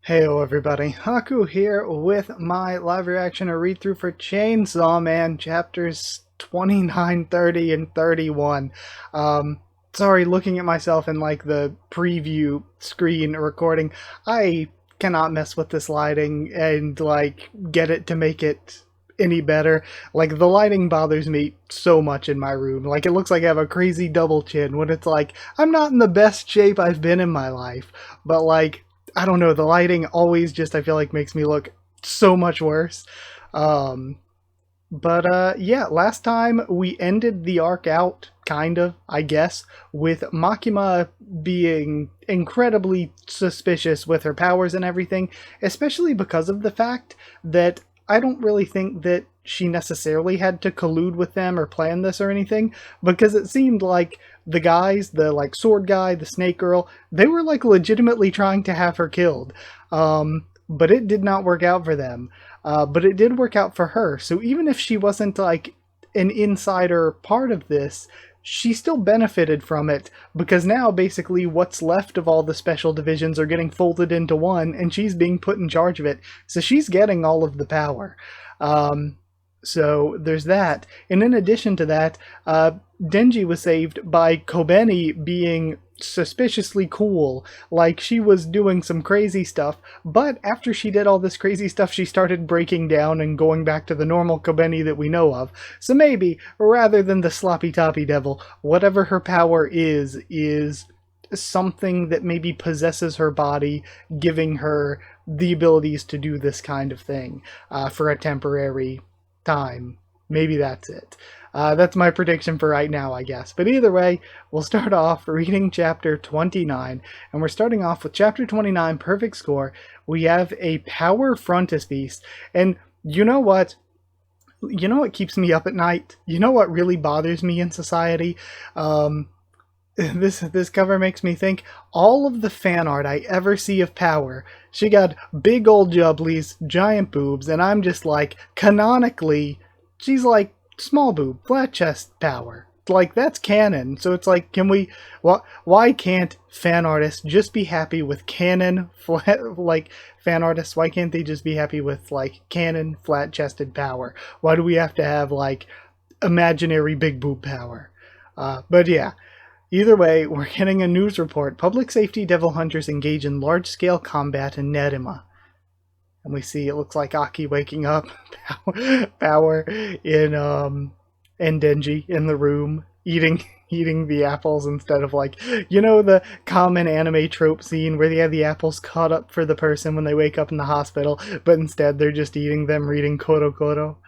Heyo everybody, Haku here with my live reaction or read-through for Chainsaw Man chapters 29, 30, and 31. Sorry, looking at myself in like the preview screen recording, I cannot mess with this lighting and like get it to make it any better. Like the lighting bothers me so much in my room. Like it looks like I have a crazy double chin when it's like I'm not in the best shape I've been in my life, but like I don't know, the lighting always just I feel like makes me look so much worse. Um, but yeah, last time we ended the arc out, kind of, I guess, with Makima being incredibly suspicious with her powers and everything, especially because of the fact that I don't really think that she necessarily had to collude with them or plan this or anything, because it seemed like the guys, the like sword guy, the snake girl, they were like legitimately trying to have her killed. But it did not work out for them. But it did work out for her. So even if she wasn't like an insider part of this, she still benefited from it because now basically what's left of all the special divisions are getting folded into one and she's being put in charge of it. So she's getting all of the power. Um, so there's that. And in addition to that, Denji was saved by Kobeni being suspiciously cool, like she was doing some crazy stuff, but after she did all this crazy stuff she started breaking down and going back to the normal Kobeni that we know of. So maybe, rather than the sloppy toppy devil, whatever her power is something that maybe possesses her body, giving her the abilities to do this kind of thing for a temporary time. Maybe that's it. That's my prediction for right now, I guess. But either way, we'll start off reading chapter 29. And we're starting off with chapter 29, Perfect Score. We have a power frontispiece. And you know what? You know what keeps me up at night? You know what really bothers me in society? This cover makes me think all of the fan art I ever see of Power. She got big old jubblies, giant boobs, and I'm just like, canonically, she's like small boob, flat chest Power. Like that's canon. So it's like, can we? Why can't fan artists just be happy with canon flat like fan artists? Why can't they just be happy with like canon flat chested Power? Why do we have to have like imaginary big boob Power? But yeah. Either way, we're getting a news report. Public safety devil hunters engage in large-scale combat in Nerima. And we see it looks like Aki waking up, Power in and Denji in the room eating the apples instead of like the common anime trope scene where they have the apples caught up for the person when they wake up in the hospital, but instead they're just eating them, reading Koro Koro.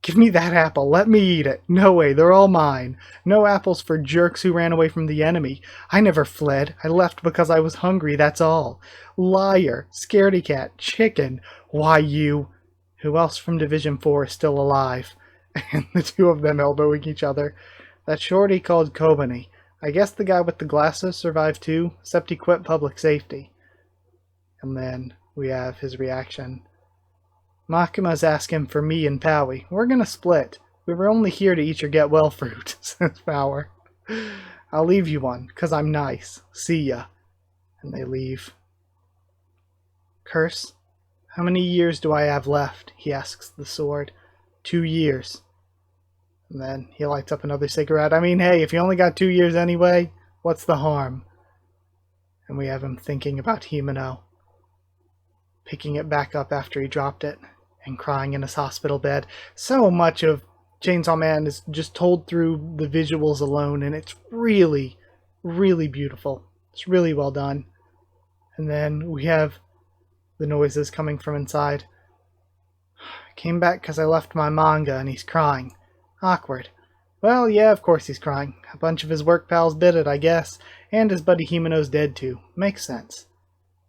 Give me that apple. Let me eat it. No way. They're all mine. No apples for jerks who ran away from the enemy. I never fled. I left because I was hungry, that's all. Liar. Scaredy cat. Chicken. Why you? Who else from Division 4 is still alive? And the two of them elbowing each other. That shorty called Kobani. I guess the guy with the glasses survived too, except he quit public safety. And then we have his reaction. Makima's asking for me and Powie. We're gonna split. We were only here to eat your get-well fruit, says Power. I'll leave you one, 'cause I'm nice. See ya. And they leave. Curse? How many years do I have left? He asks the sword. 2 years. And then he lights up another cigarette. I mean, hey, if you only got 2 years anyway, what's the harm? And we have him thinking about Himeno. Picking it back up after he dropped it. And crying in his hospital bed. So much of Chainsaw Man is just told through the visuals alone, and it's really, really beautiful. It's really well done. And then we have the noises coming from inside. I came back because I left my manga, and he's crying. Awkward. Well, yeah, of course he's crying. A bunch of his work pals bit it, I guess. And his buddy Himeno's dead too. Makes sense.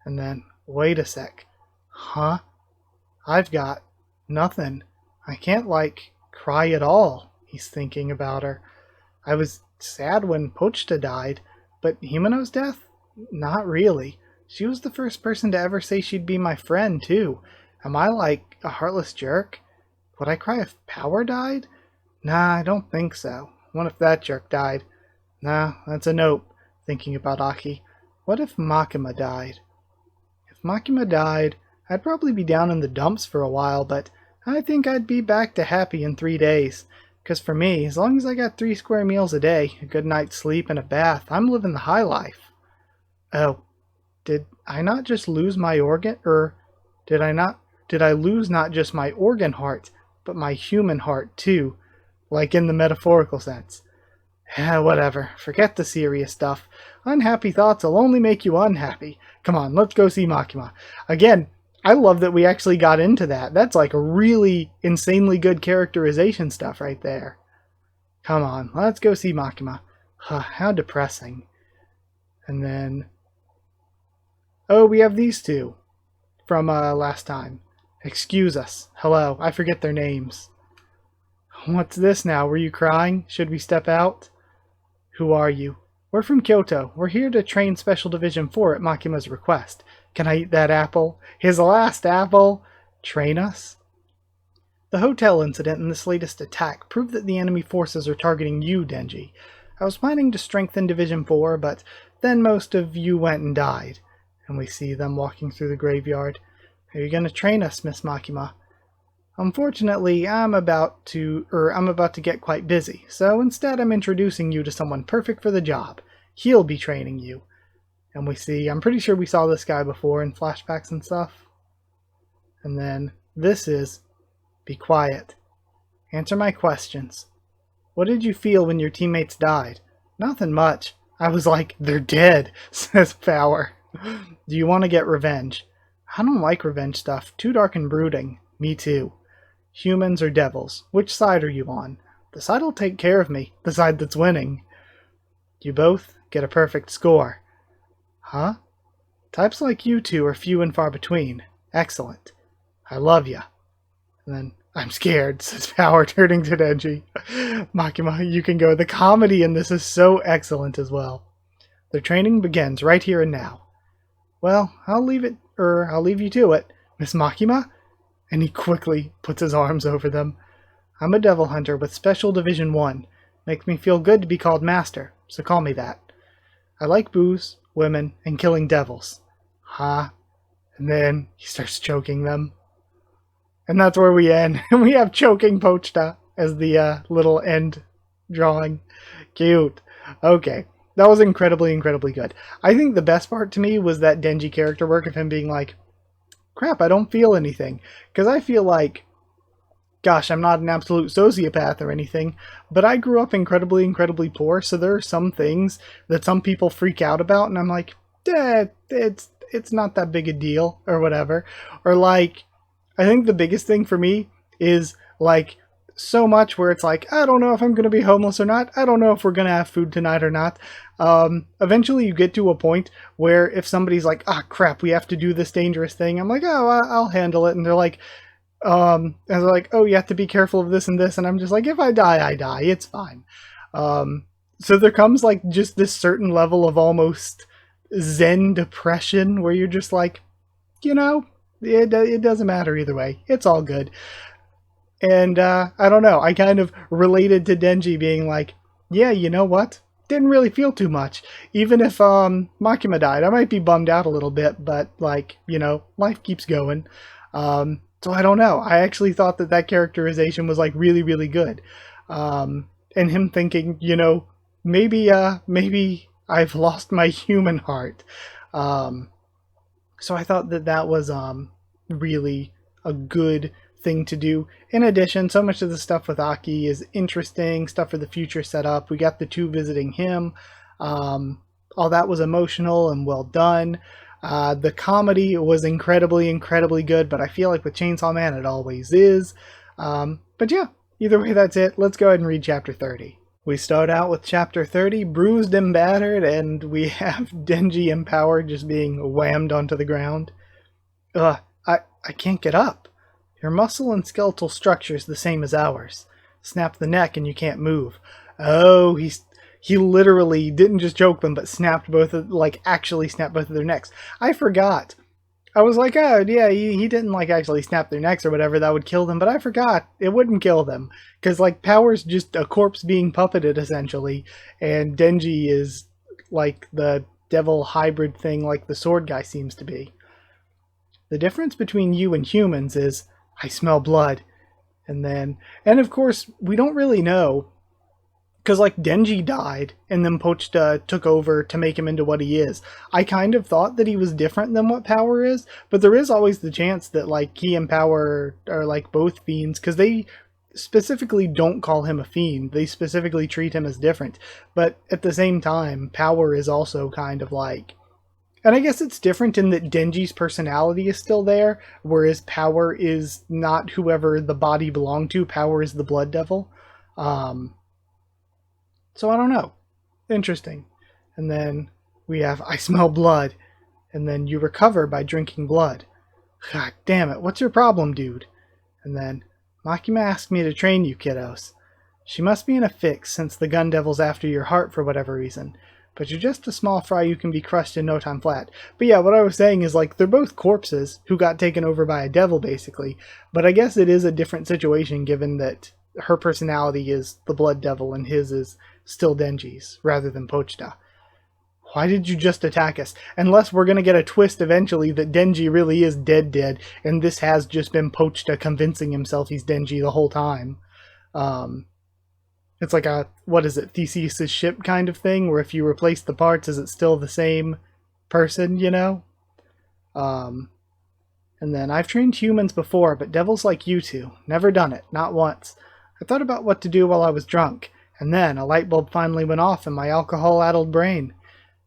And then, wait a sec. Huh? I've got nothing. I can't, like, cry at all. He's thinking about her. I was sad when Pochta died, but Himeno's death? Not really. She was the first person to ever say she'd be my friend, too. Am I, like, a heartless jerk? Would I cry if Power died? Nah, I don't think so. What if that jerk died? Nah, that's a nope. Thinking about Aki. What if Makima died? If Makima died, I'd probably be down in the dumps for a while, but I think I'd be back to happy in 3 days. 'Cause for me, as long as I got 3 square meals a day, a good night's sleep, and a bath, I'm living the high life. Oh, did I not just lose my organ? Did I not? Did I lose not just my organ heart, but my human heart too? Like in the metaphorical sense. Whatever. Forget the serious stuff. Unhappy thoughts will only make you unhappy. Come on, let's go see Makima. Again, I love that we actually got into that. That's like a really insanely good characterization stuff right there. Come on, let's go see Makima. How depressing. And then... oh, we have these two from last time. Excuse us. Hello. I forget their names. What's this now? Were you crying? Should we step out? Who are you? We're from Kyoto. We're here to train Special Division 4 at Makima's request. Can I eat that apple? His last apple? Train us? The hotel incident and this latest attack prove that the enemy forces are targeting you, Denji. I was planning to strengthen Division 4, but then most of you went and died. And we see them walking through the graveyard. Are you going to train us, Miss Makima? Unfortunately, I'm about to get quite busy, so instead I'm introducing you to someone perfect for the job. He'll be training you. And we see, I'm pretty sure we saw this guy before in flashbacks and stuff. And then, this is, be quiet. Answer my questions. What did you feel when your teammates died? Nothing much. I was like, they're dead, says Power. Do you want to get revenge? I don't like revenge stuff. Too dark and brooding. Me too. Humans or devils? Which side are you on? The side will take care of me. The side that's winning. You both get a perfect score. Huh? Types like you two are few and far between. Excellent. I love ya. And then, I'm scared, says Power, turning to Denji. Makima, you can go. The comedy in this is so excellent as well. The training begins right here and now. Well, I'll leave you to it. Miss Makima? And he quickly puts his arms over them. I'm a devil hunter with Special Division 1. Makes me feel good to be called Master, so call me that. I like booze, women, and killing devils. And then he starts choking them. And that's where we end. And we have choking Pochta as the little end drawing. Cute. Okay. That was incredibly, incredibly good. I think the best part to me was that Denji character work of him being like, crap, I don't feel anything. Because I feel like, gosh, I'm not an absolute sociopath or anything, but I grew up incredibly, incredibly poor, so there are some things that some people freak out about, and I'm like, it's not that big a deal, or whatever. Or like, I think the biggest thing for me is like, so much where it's like, I don't know if I'm going to be homeless or not. I don't know if we're going to have food tonight or not. Eventually you get to a point where if somebody's like, crap, we have to do this dangerous thing. I'm like, oh, I'll handle it. And they're like, oh, you have to be careful of this and this. And I'm just like, if I die, I die. It's fine. So there comes like just this certain level of almost Zen depression where you're just like, it doesn't matter either way. It's all good. And I don't know, I kind of related to Denji being like, yeah, you know what? Didn't really feel too much. Even if Makima died, I might be bummed out a little bit, but like, life keeps going. So I don't know. I actually thought that characterization was like really, really good. And him thinking, maybe I've lost my human heart. So I thought that was really a good thing to do. In addition, so much of the stuff with Aki is interesting, stuff for the future set up. We got the two visiting him. All that was emotional and well done. The comedy was incredibly, incredibly good, but I feel like with Chainsaw Man it always is. But yeah, either way, that's it. Let's go ahead and read Chapter 30. We start out with Chapter 30, Bruised and Battered, and we have Denji and Power just being whammed onto the ground. I can't get up. Your muscle and skeletal structure is the same as ours. Snap the neck and you can't move. Oh, he literally didn't just choke them, but actually snapped both of their necks. I forgot. I was like, oh yeah, he didn't actually snap their necks or whatever, that would kill them, but I forgot. It wouldn't kill them. Because Power's just a corpse being puppeted essentially, and Denji is like the devil hybrid thing like the sword guy seems to be. The difference between you and humans is I smell blood. And of course, we don't really know. Because, like, Denji died, and then Pochita took over to make him into what he is. I kind of thought that he was different than what Power is, but there is always the chance that, like, he and Power are, like, both fiends, because they specifically don't call him a fiend. They specifically treat him as different. But at the same time, Power is also kind of like... And I guess it's different in that Denji's personality is still there, whereas Power is not whoever the body belonged to. Power is the Blood Devil. So I don't know. Interesting. And then we have I smell blood. And then you recover by drinking blood. God damn it, what's your problem, dude? And then Makima asked me to train you kiddos. She must be in a fix since the gun devil's after your heart for whatever reason. But you're just a small fry you can be crushed in no time flat. But yeah, what I was saying is, like, they're both corpses who got taken over by a devil, basically. But I guess it is a different situation given that her personality is the Blood Devil and his is still Denji's, rather than Pochita. Why did you just attack us? Unless we're going to get a twist eventually that Denji really is dead, and this has just been Pochita convincing himself he's Denji the whole time. It's like a, what is it, Theseus' ship kind of thing, where if you replace the parts, is it still the same person, you know? And then, I've trained humans before, but devils like you two. Never done it, not once. I thought about what to do while I was drunk, and then a light bulb finally went off in my alcohol-addled brain.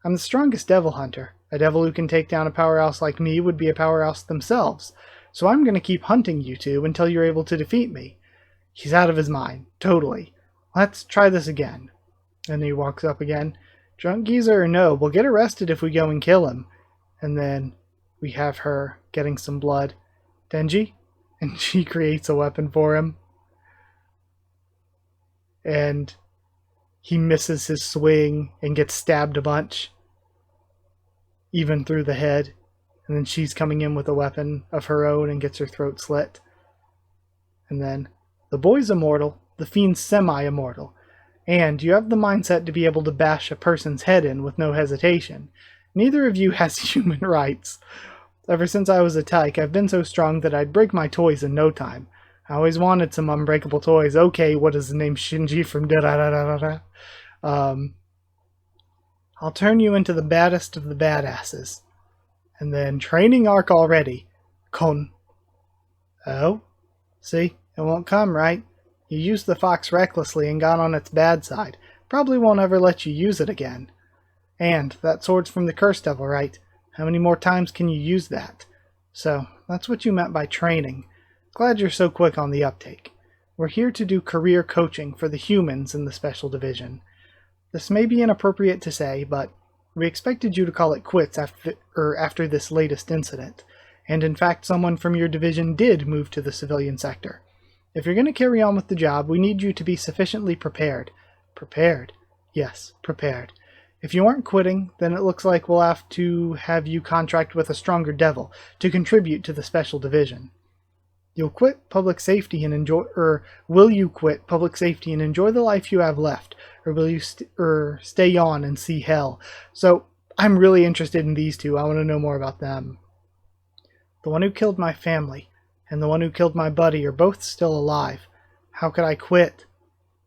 I'm the strongest devil hunter. A devil who can take down a powerhouse like me would be a powerhouse themselves, so I'm going to keep hunting you two until you're able to defeat me. He's out of his mind, totally. Let's try this again. And he walks up again. Drunk geezer or no, we'll get arrested if we go and kill him. And then we have her getting some blood. Denji? And she creates a weapon for him. And he misses his swing and gets stabbed a bunch. Even through the head. And then she's coming in with a weapon of her own and gets her throat slit. And then the boy's immortal. The fiend's semi-immortal, and you have the mindset to be able to bash a person's head in with no hesitation. Neither of you has human rights. Ever since I was a tyke, I've been so strong that I'd break my toys in no time. I always wanted some unbreakable toys. Okay, what is the name? Shinji from da-da-da-da-da-da. I'll turn you into the baddest of the badasses. And then, training arc already. Kon. Oh? See? It won't come, right? You used the fox recklessly and got on its bad side. Probably won't ever let you use it again. And that sword's from the Curse Devil, right? How many more times can you use that? So, that's what you meant by training. Glad you're so quick on the uptake. We're here to do career coaching for the humans in the Special Division. This may be inappropriate to say, but we expected you to call it quits after this latest incident. And in fact, someone from your division did move to the civilian sector. If you're going to carry on with the job, we need you to be sufficiently prepared. Prepared? Yes, prepared. If you aren't quitting, then it looks like we'll have to have you contract with a stronger devil to contribute to the special division. You'll quit public safety and enjoy, or will you quit public safety and enjoy the life you have left, or will you stay on and see hell? So I'm really interested in these two. I want to know more about them. The one who killed my family and the one who killed my buddy are both still alive. How could I quit?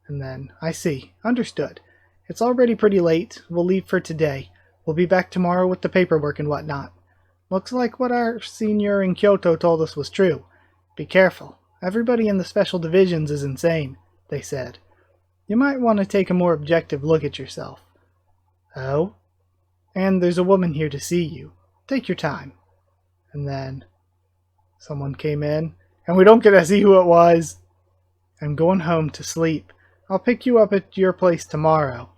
And then, I see. Understood. It's already pretty late. We'll leave for today. We'll be back tomorrow with the paperwork and whatnot. Looks like what our senior in Kyoto told us was true. Be careful. Everybody in the special divisions is insane, they said. You might want to take a more objective look at yourself. Oh? And there's a woman here to see you. Take your time. And then someone came in, and we don't get to see who it was. I'm going home to sleep. I'll pick you up at your place tomorrow.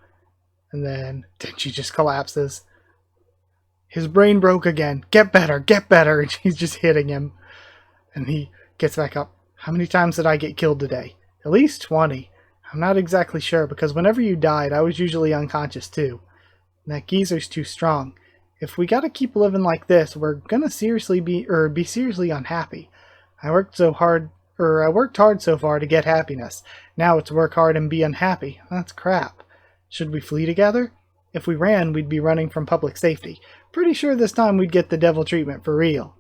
And then Denji just collapses. His brain broke again. Get better, get better. And she's just hitting him. And he gets back up. How many times did I get killed today? At least 20. I'm not exactly sure, because whenever you died, I was usually unconscious too. And that geezer's too strong. If we gotta keep living like this, we're gonna be seriously unhappy. I worked hard so far to get happiness. Now it's work hard and be unhappy. That's crap. Should we flee together? If we ran, we'd be running from public safety. Pretty sure this time we'd get the devil treatment for real.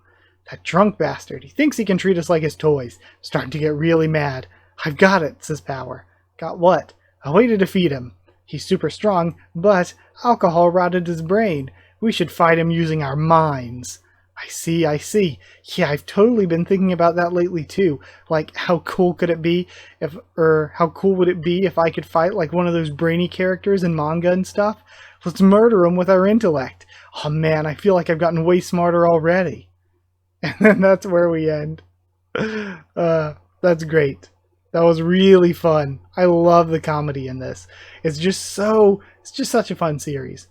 That drunk bastard. He thinks he can treat us like his toys. Starting to get really mad. I've got it, says Power. Got what? A way to defeat him. He's super strong, but alcohol rotted his brain. We should fight him using our minds. I see. Yeah, I've totally been thinking about that lately too. Like, how cool would it be if I could fight like one of those brainy characters in manga and stuff? Let's murder him with our intellect. Oh man, I feel like I've gotten way smarter already. And then that's where we end. That's great. That was really fun. I love the comedy in this. It's just such a fun series.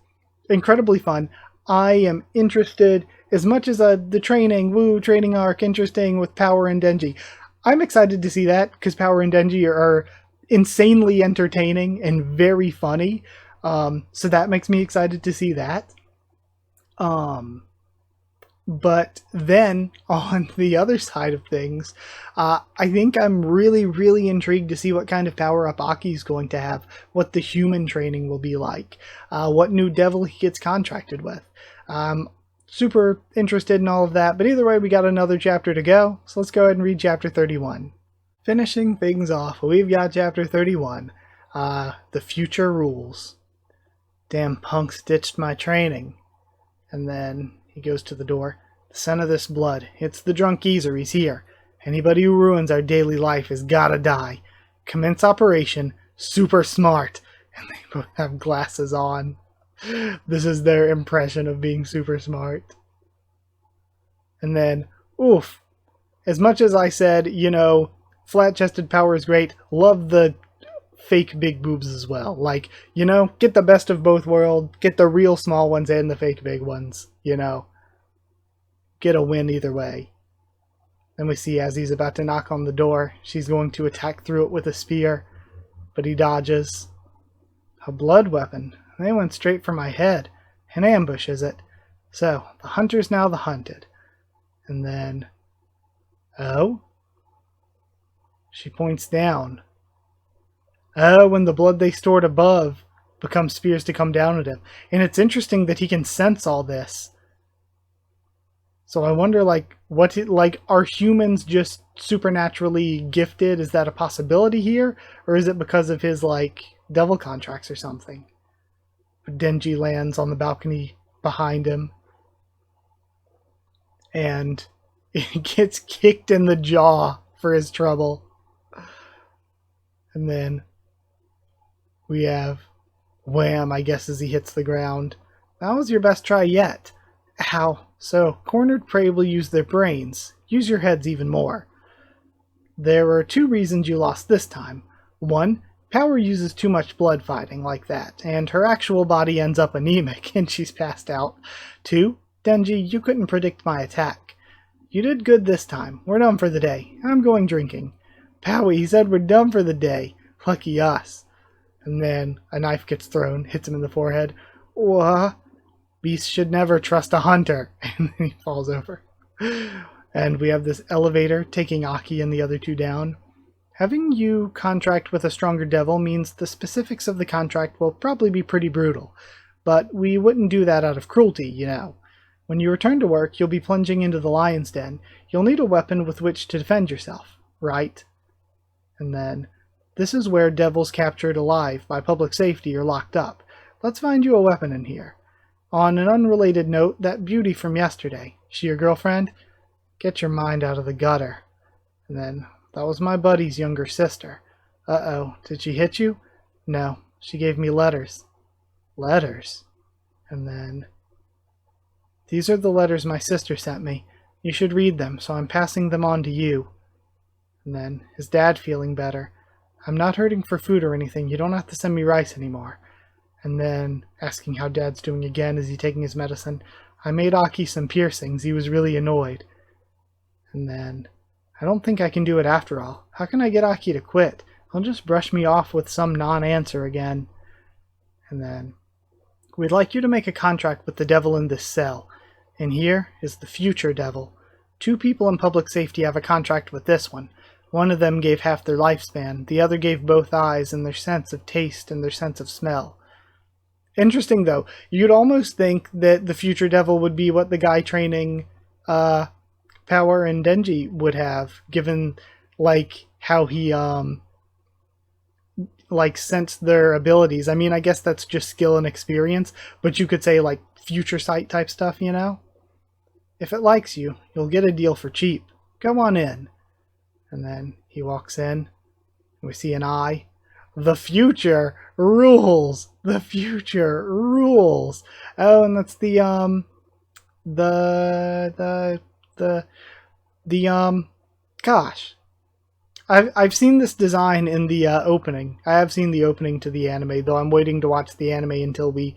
Incredibly fun. I am interested as much as the training arc, interesting with Power and Denji. I'm excited to see that because Power and Denji are insanely entertaining and very funny. So that makes me excited to see that. But then on the other side of things, I think I'm really, really intrigued to see what kind of power-up Aki's going to have, what the human training will be like, what new devil he gets contracted with. Super interested in all of that, but either way, we got another chapter to go, so let's go ahead and read chapter 31. Finishing things off, we've got chapter 31, The Future Rules. Damn punks ditched my training. And then he goes to the door. The scent of this blood. It's the drunk geezer. He's here. Anybody who ruins our daily life has gotta die. Commence operation. Super smart. And they both have glasses on. This is their impression of being super smart. And then, oof. As much as I said, flat-chested Power is great, love the fake big boobs as well. Like, get the best of both worlds. Get the real small ones and the fake big ones, Get a win either way. Then we see as he's about to knock on the door, she's going to attack through it with a spear, but he dodges. A blood weapon. They went straight for my head. An ambush, is it? So, the hunter's now the hunted. And then... Oh? She points down. Oh, when the blood they stored above becomes spears to come down at him. And it's interesting that he can sense all this. So I wonder, are humans just supernaturally gifted? Is that a possibility here? Or is it because of his, devil contracts or something? Denji lands on the balcony behind him. And he gets kicked in the jaw for his trouble. And then we have wham, I guess, as he hits the ground. That was your best try yet. Ow. So, cornered prey will use their brains. Use your heads even more. There are 2 reasons you lost this time. 1, Power uses too much blood fighting like that, and her actual body ends up anemic and she's passed out. 2, Denji, you couldn't predict my attack. You did good this time. We're done for the day. I'm going drinking. Powie, he said we're done for the day. Lucky us. And then a knife gets thrown, hits him in the forehead. Wha? Beasts should never trust a hunter. And then he falls over. And we have this elevator taking Aki and the other 2 down. Having you contract with a stronger devil means the specifics of the contract will probably be pretty brutal. But we wouldn't do that out of cruelty, When you return to work, you'll be plunging into the lion's den. You'll need a weapon with which to defend yourself, right? And then, this is where devils captured alive by public safety are locked up. Let's find you a weapon in here. On an unrelated note, that beauty from yesterday, she your girlfriend? Get your mind out of the gutter. And then, that was my buddy's younger sister. Uh-oh, did she hit you? No, she gave me letters. Letters? And then... These are the letters my sister sent me. You should read them, so I'm passing them on to you. And then, is Dad feeling better? I'm not hurting for food or anything. You don't have to send me rice anymore. And then, asking how Dad's doing again, is he taking his medicine? I made Aki some piercings. He was really annoyed. And then, I don't think I can do it after all. How can I get Aki to quit? He'll just brush me off with some non-answer again. And then, we'd like you to make a contract with the devil in this cell. And here is the future devil. 2 people in public safety have a contract with this one. One of them gave half their lifespan. The other gave both eyes and their sense of taste and their sense of smell. Interesting, though. You'd almost think that the future devil would be what the guy training power and Denji would have, given like how he like sensed their abilities. I mean, I guess that's just skill and experience, but you could say like future sight type stuff, you know? If it likes you, you'll get a deal for cheap. Come on in. And then he walks in. We see an eye. The future rules. The future rules. Oh, and that's the gosh. I've seen this design in the opening. I have seen the opening to the anime, though I'm waiting to watch the anime until we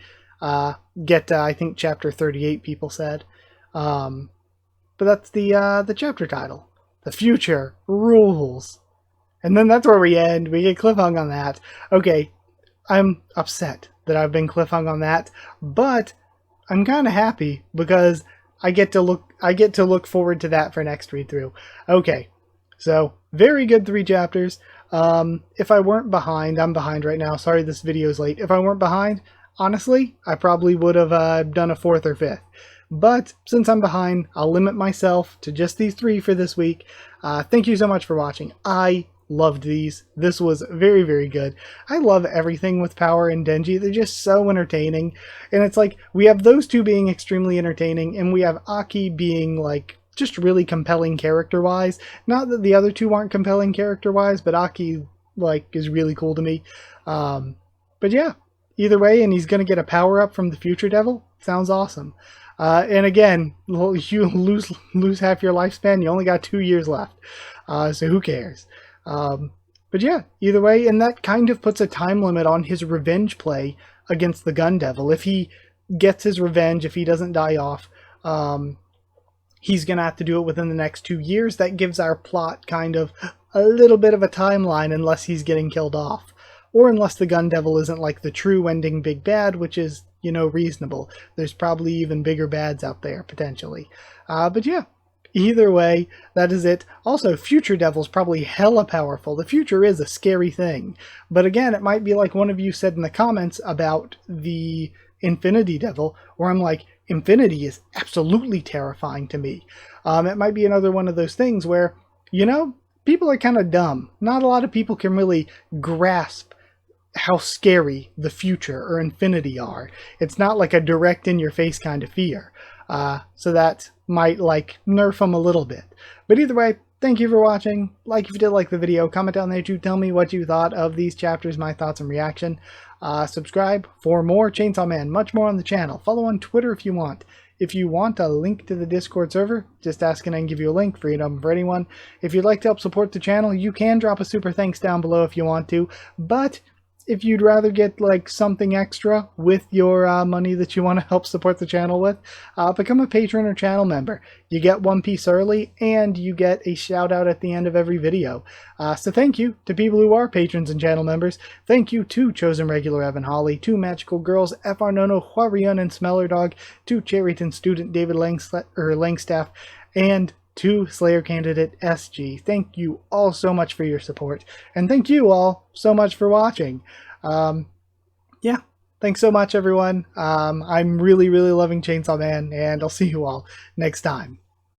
get to, I think, chapter 38, people said. But that's the chapter title. The future rules. And then that's where we end. We get cliffhung on that. Okay, I'm upset that I've been cliffhung on that, but I'm kind of happy because I get to look forward to that for next read through. Okay, so very good 3 chapters. If I weren't behind, I'm behind right now. Sorry, this video's late. If I weren't behind, honestly, I probably would have done a 4th or 5th. But since I'm behind, I'll limit myself to just these 3 for this week. Thank you so much for watching. I loved these. This was very, very good. I love everything with Power and Denji. They're just so entertaining. And it's like, we have those 2 being extremely entertaining, and we have Aki being like just really compelling character-wise. Not that the other 2 aren't compelling character-wise, but Aki like is really cool to me. But yeah, either way, and he's gonna get a power-up from the Future Devil. Sounds awesome. And again, you lose half your lifespan. You only got 2 years left. So who cares? But yeah, either way, and that kind of puts a time limit on his revenge play against the Gun Devil. If he gets his revenge, if he doesn't die off, he's going to have to do it within the next 2 years. That gives our plot kind of a little bit of a timeline unless he's getting killed off. Or unless the Gun Devil isn't like the true ending big bad, which is, you know, reasonable. There's probably even bigger bads out there, potentially. But yeah. Either way, that is it. Also, Future Devil's probably hella powerful. The future is a scary thing. But again, it might be like one of you said in the comments about the Infinity Devil, where I'm like, Infinity is absolutely terrifying to me. It might be another one of those things where, you know, people are kind of dumb. Not a lot of people can really grasp how scary the future or Infinity are. It's not like a direct in-your-face kind of fear. So that might like nerf them a little bit. But either way, thank you for watching. Like if you did like the video, comment down there to tell me what you thought of these chapters, my thoughts and reaction. Subscribe for more Chainsaw Man, much more on the channel. Follow on Twitter if you want. If you want a link to the Discord server, just ask and I can give you a link, freedom for anyone. If you'd like to help support the channel, you can drop a super thanks down below if you want to. But if you'd rather get like something extra with your money that you want to help support the channel with, become a patron or channel member. You get One Piece early and you get a shout out at the end of every video. So thank you to people who are patrons and channel members. Thank you to Chosen Regular Evan Holly, to Magical Girls FR Nono, Huarian and Smeller Dog, to Cherryton student David Langstaff, and to Slayer candidate SG. Thank you all so much for your support, and thank you all so much for watching. Yeah, thanks so much, everyone. I'm really, really loving Chainsaw Man, and I'll see you all next time.